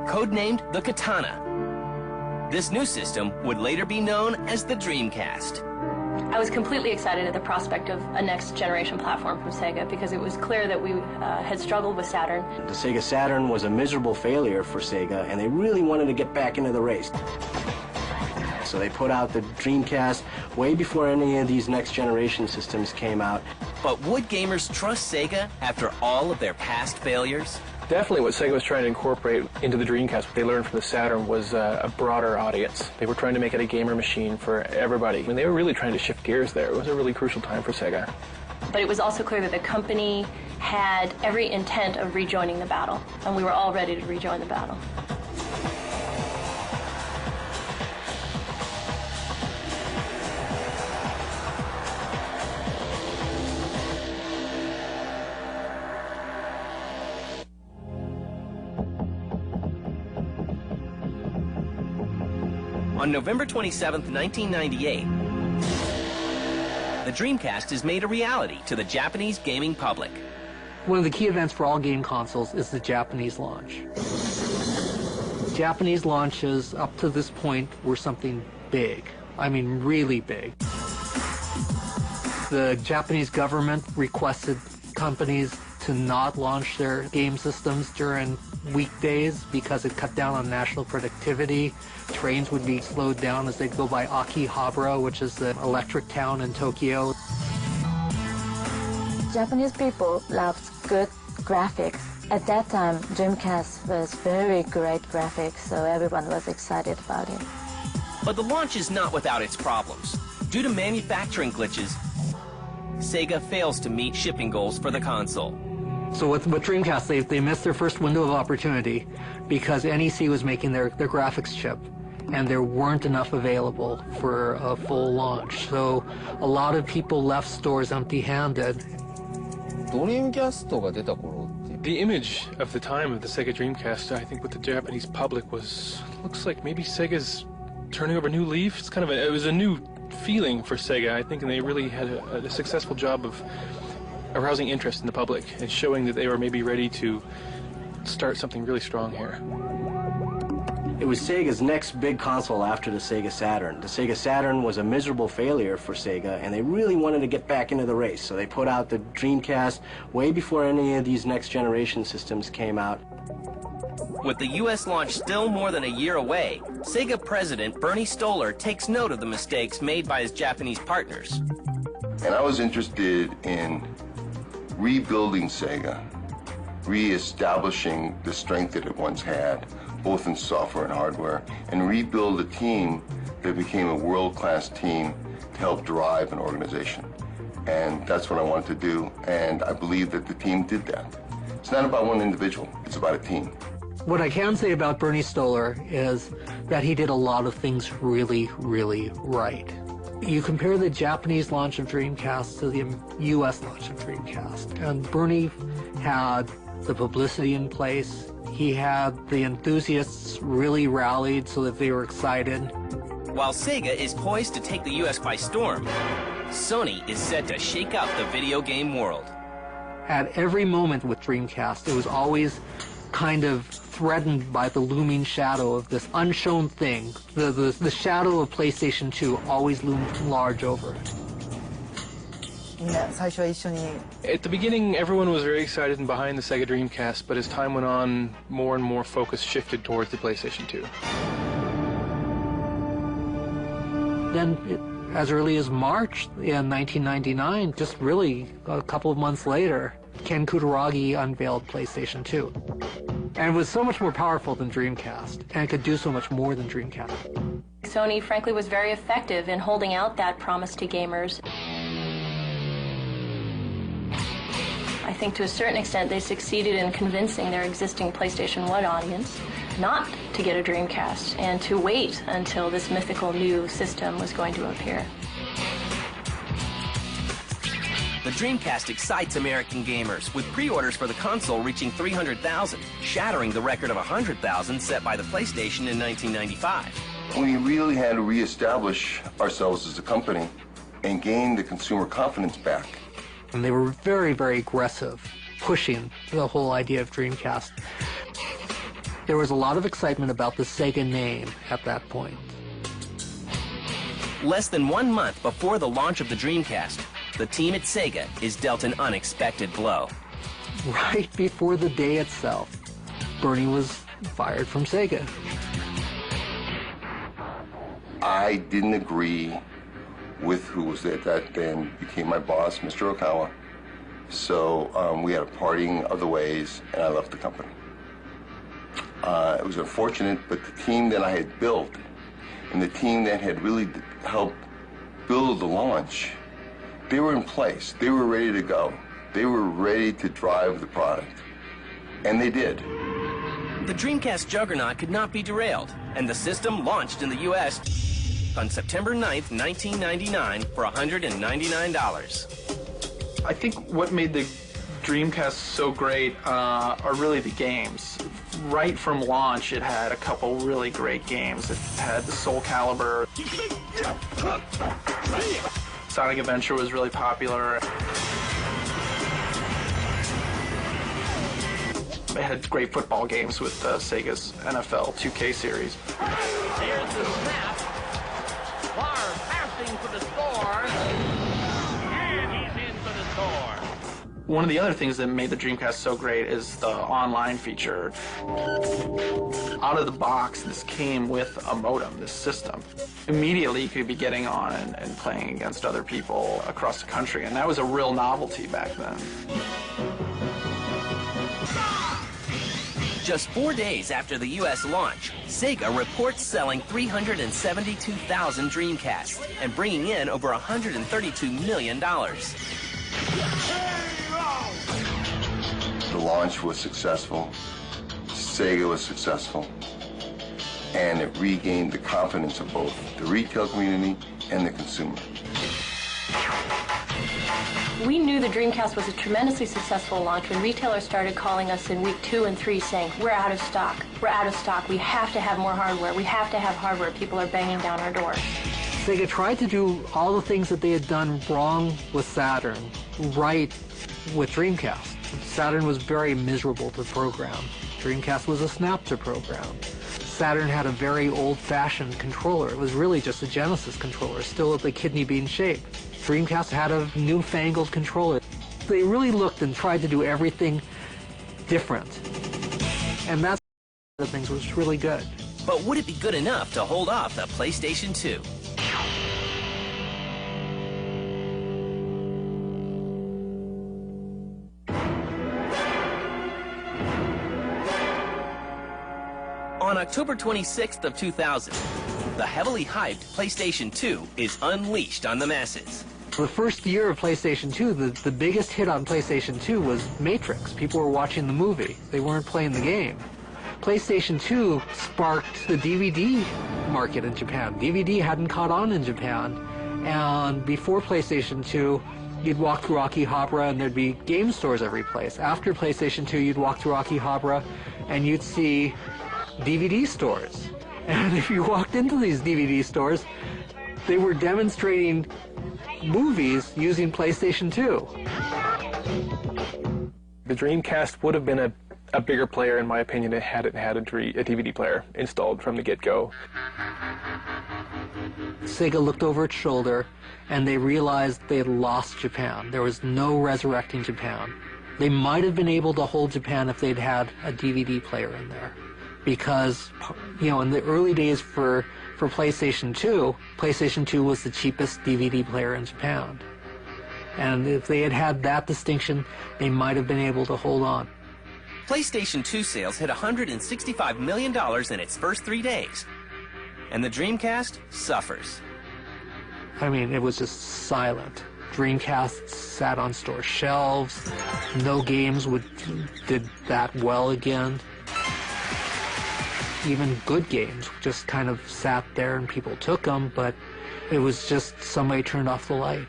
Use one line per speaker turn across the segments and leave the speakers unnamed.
codenamed the Katana. This new system would later be known as the Dreamcast.
I was completely excited at the prospect of a next-generation platform from Sega because it was clear that we had struggled with Saturn.
The Sega Saturn was a miserable failure for Sega, and they really wanted to get back into the race. So they put out the Dreamcast way before any of these next-generation systems came out.
But would gamers trust Sega after all of their past failures?
Definitely what Sega was trying to incorporate into the Dreamcast, what they learned from the Saturn, was a broader audience. They were trying to make it a gamer machine for everybody. I mean, they were really trying to shift gears there. It was a really crucial time for Sega.
But it was also clear that the company had every intent of rejoining the battle, and we were all ready to rejoin the battle.
On November 27, 1998, the Dreamcast is made a reality to the Japanese gaming public.
One of the key events for all game consoles is the Japanese launch. Japanese launches up to this point were something big. I mean, really big. The Japanese government requested companies to not launch their game systems during weekdays because it cut down on national productivity. Trains would be slowed down as they go by Akihabara, which is the electric town in Tokyo.
Japanese people loved good graphics. At that time, Dreamcast was very great graphics, so everyone was excited about it.
But the launch is not without its problems. Due to manufacturing glitches, Sega fails to meet shipping goals for the console.
So with Dreamcast, they missed their first window of opportunity because NEC was making their graphics chip, and there weren't enough available for a full launch. So a lot of people left stores empty-handed.
The image of the time of the Sega Dreamcast, I think, with the Japanese public was, looks like maybe Sega's turning over a new leaf. It's kind of it was a new feeling for Sega, I think, and they really had a successful job of arousing interest in the public and showing that they were maybe ready to start something really strong here.
It was Sega's next big console after the Sega Saturn. The Sega Saturn was a miserable failure for Sega, and they really wanted to get back into the race. So they put out the Dreamcast way before any of these next-generation systems came out.
With the U.S. launch still more than a year away, Sega president Bernie Stolar takes note of the mistakes made by his Japanese partners.
And I was interested in rebuilding Sega, re-establishing the strength that it once had, both in software and hardware, and rebuild a team that became a world-class team to help drive an organization. And that's what I wanted to do, and I believe that the team did that. It's not about one individual, it's about a team.
What I can say about Bernie Stolar is that he did a lot of things really, really right. You compare the Japanese launch of Dreamcast to the U.S. launch of Dreamcast, and Bernie had the publicity in place. He had the enthusiasts really rallied so that they were excited.
While Sega is poised to take the U.S. by storm, Sony is set to shake up the video game world.
At every moment with Dreamcast, it was always kind of threatened by the looming shadow of this unshown thing. The shadow of PlayStation 2 always loomed large over it.
At the beginning, everyone was very excited and behind the Sega Dreamcast, but as time went on, more and more focus shifted towards the PlayStation 2.
Then, as early as March in 1999, just really a couple of months later, Ken Kutaragi unveiled PlayStation 2. And it was so much more powerful than Dreamcast, and it could do so much more than Dreamcast.
Sony, frankly, was very effective in holding out that promise to gamers. I think to a certain extent they succeeded in convincing their existing PlayStation 1 audience not to get a Dreamcast and to wait until this mythical new system was going to appear.
The Dreamcast excites American gamers, with pre-orders for the console reaching 300,000, shattering the record of 100,000 set by the PlayStation in 1995.
We really had to reestablish ourselves as a company and gain the consumer confidence back.
And they were very, very aggressive, pushing the whole idea of Dreamcast. There was a lot of excitement about the Sega name at that point.
Less than 1 month before the launch of the Dreamcast, the team at Sega is dealt an unexpected blow.
Right before the day itself, Bernie was fired from Sega.
I didn't agree with who was at that then became my boss, Mr. Okawa. So we had a parting of the ways, and I left the company. It was unfortunate, but the team that I had built and the team that had really helped build the launch, they were in place. They were ready to go. They were ready to drive the product. And they did.
The Dreamcast juggernaut could not be derailed, and the system launched in the U.S. on September 9th, 1999 for $199.
I think what made the Dreamcast so great are really the games. Right from launch, it had a couple really great games. It had the Soul Calibur. Sonic Adventure was really popular. It had great football games with Sega's NFL 2K series.
Here's the snap. Barr passing for the score. And he's in for the score.
One of the other things that made the Dreamcast so great is the online feature. Out of the box, this came with a modem, this system. Immediately, you could be getting on and playing against other people across the country, and that was a real novelty back then.
Just 4 days after the U.S. launch, Sega reports selling 372,000 Dreamcasts and bringing in over $132 million.
The launch was successful. Sega was successful. And it regained the confidence of both the retail community and the consumer.
We knew the Dreamcast was a tremendously successful launch when retailers started calling us in week 2 and 3 saying, we're out of stock, we're out of stock, we have to have more hardware, we have to have hardware, people are banging down our doors.
Sega tried to do all the things that they had done wrong with Saturn, right with Dreamcast. Saturn was very miserable to program. Dreamcast was a snap to program. Saturn had a very old-fashioned controller. It was really just a Genesis controller, still at the kidney bean shape. Dreamcast had a newfangled controller. They really looked and tried to do everything different. And that's one of the things was really good.
But would it be good enough to hold off the PlayStation 2? On October 26th of 2000, the heavily hyped PlayStation 2 is unleashed on the masses.
The first year of PlayStation 2, the biggest hit on PlayStation 2 was Matrix. People were watching the movie. They weren't playing the game. PlayStation 2 sparked the DVD market in Japan. DVD hadn't caught on in Japan. And before PlayStation 2, you'd walk through Akihabara and there'd be game stores every place. After PlayStation 2, you'd walk through Akihabara and you'd see DVD stores. And if you walked into these DVD stores, they were demonstrating movies using PlayStation 2.
The Dreamcast would have been a bigger player, in my opinion, had it had a DVD player installed from the get-go.
Sega looked over its shoulder and they realized they had lost Japan. There was no resurrecting Japan. They might have been able to hold Japan if they'd had a DVD player in there. Because, you know, in the early days for PlayStation 2, PlayStation 2 was the cheapest DVD player in Japan. And if they had had that distinction, they might have been able to hold on.
PlayStation 2 sales hit $165 million in its first 3 days. And the Dreamcast suffers.
I mean, it was just silent. Dreamcast sat on store shelves. No games did that well again. Even good games just kind of sat there and people took them, but it was just somebody turned off the light.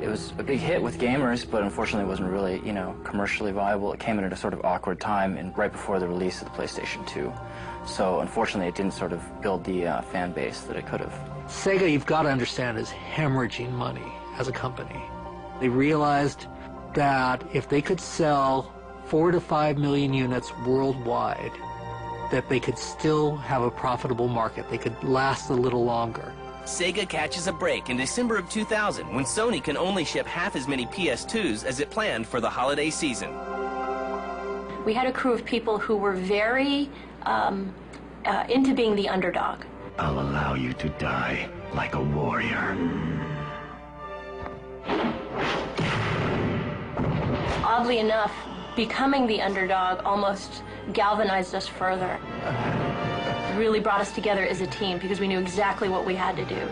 It was a big hit with gamers, but unfortunately it wasn't really, commercially viable. It came at a sort of awkward time and right before the release of the PlayStation 2. So unfortunately it didn't sort of build the fan base that it could have.
Sega, you've got to understand, is hemorrhaging money as a company. They realized that if they could sell 4 to 5 million units worldwide, that they could still have a profitable market. They could last a little longer.
Sega catches a break in December of 2000 when Sony can only ship half as many PS2s as it planned for the holiday season.
We had a crew of people who were very into being the underdog.
I'll allow you to die like a warrior.
Oddly enough, becoming the underdog almost galvanized us further. It really brought us together as a team because we knew exactly what we had to do.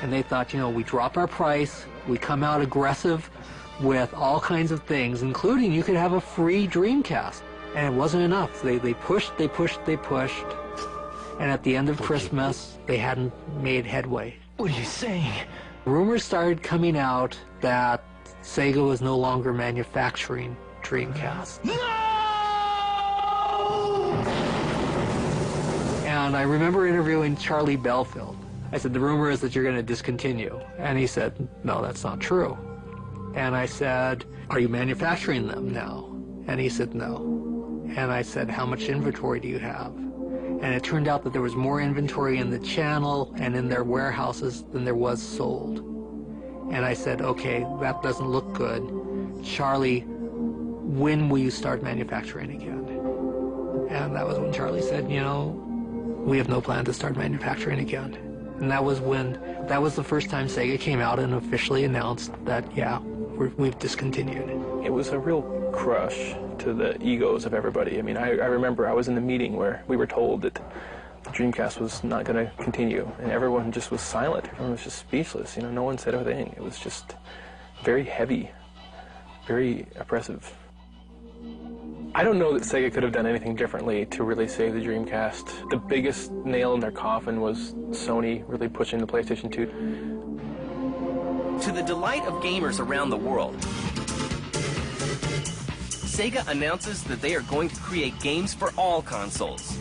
And they thought, you know, we drop our price, we come out aggressive with all kinds of things, including you could have a free Dreamcast. And it wasn't enough. They pushed. And at the end of Christmas, they hadn't made headway.
What are you saying?
Rumors started coming out that Sega was no longer manufacturing Dreamcast.
No!
And I remember interviewing Charlie Belfield. I said, the rumor is that you're going to discontinue. And he said, no, that's not true. And I said, are you manufacturing them now? And he said, no. And I said, how much inventory do you have? And it turned out that there was more inventory in the channel and in their warehouses than there was sold. And I said, okay, that doesn't look good. Charlie, when will you start manufacturing again? And that was when Charlie said, you know, we have no plan to start manufacturing again. And that was the first time Sega came out and officially announced that, yeah, we've discontinued.
It was a real crush to the egos of everybody. I mean, I remember I was in the meeting where we were told that the Dreamcast was not going to continue, and everyone just was silent. Everyone was just speechless. You know, no one said a thing. It was just very heavy, very oppressive. I don't know that Sega could have done anything differently to really save the Dreamcast. The biggest nail in their coffin was Sony really pushing the PlayStation 2.
To the delight of gamers around the world, Sega announces that they are going to create games for all consoles.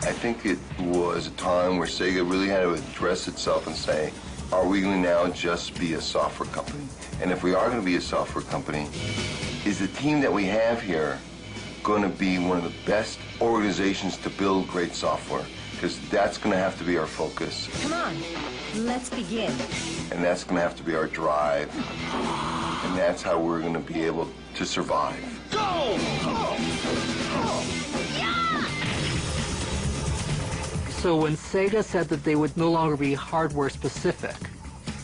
I think it was a time where Sega really had to address itself and say, are we going to now just be a software company? And if we are going to be a software company, is the team that we have here going to be one of the best organizations to build great software? Because that's going to have to be our focus.
Come on, let's begin.
And that's going to have to be our drive. And that's how we're going to be able to survive.
Go!
So when Sega said that they would no longer be hardware specific,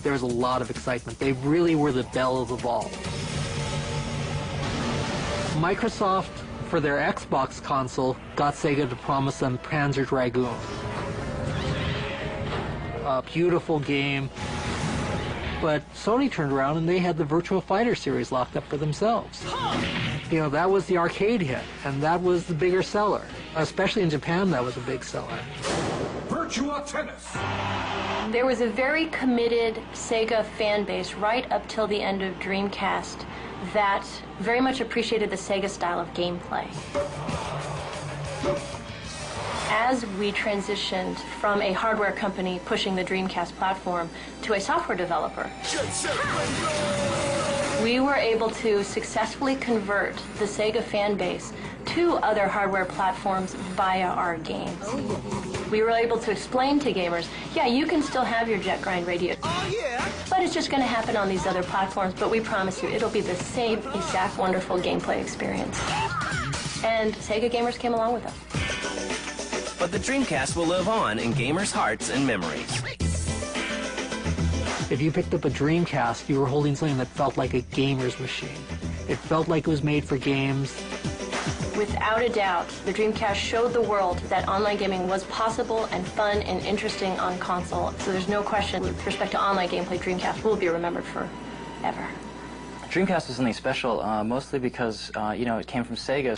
there was a lot of excitement. They really were the belle of the ball. Microsoft, for their Xbox console, got Sega to promise them Panzer Dragoon. A beautiful game. But Sony turned around and they had the Virtua Fighter series locked up for themselves. You know, that was the arcade hit, and that was the bigger seller. Especially in Japan, that was a big seller.
Virtua Tennis!
There was a very committed Sega fan base right up till the end of Dreamcast that very much appreciated the Sega style of gameplay. As we transitioned from a hardware company pushing the Dreamcast platform to a software developer, we were able to successfully convert the Sega fan base to other hardware platforms via our games. We were able to explain to gamers, yeah, you can still have your jet grind radio, but it's just going to happen on these other platforms, but we promise you it'll be the same exact wonderful gameplay experience. And Sega gamers came along with us.
But the Dreamcast will live on in gamers' hearts and memories.
If you picked up a Dreamcast, you were holding something that felt like a gamer's machine. It felt like it was made for games.
Without a doubt, the Dreamcast showed the world that online gaming was possible and fun and interesting on console. So there's no question with respect to online gameplay, Dreamcast will be remembered forever.
Dreamcast is something special, mostly because, you know, it came from Sega.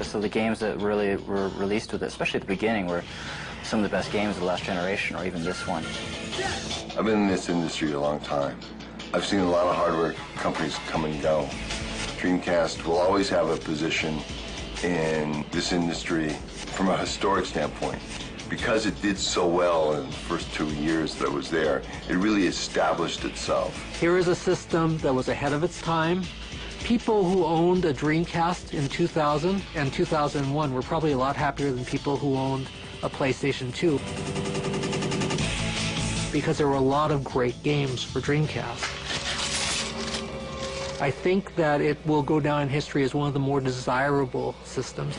So the games that really were released with it, especially at the beginning, were some of the best games of the last generation, or even this one.
I've been in this industry a long time. I've seen a lot of hardware companies come and go. Dreamcast will always have a position in this industry from a historic standpoint because it did so well in the first 2 years that it was there, it really established itself.
Here is a system that was ahead of its time. People who owned a Dreamcast in 2000 and 2001 were probably a lot happier than people who owned a PlayStation 2, because there were a lot of great games for Dreamcast. I think that it will go down in history as one of the more desirable systems.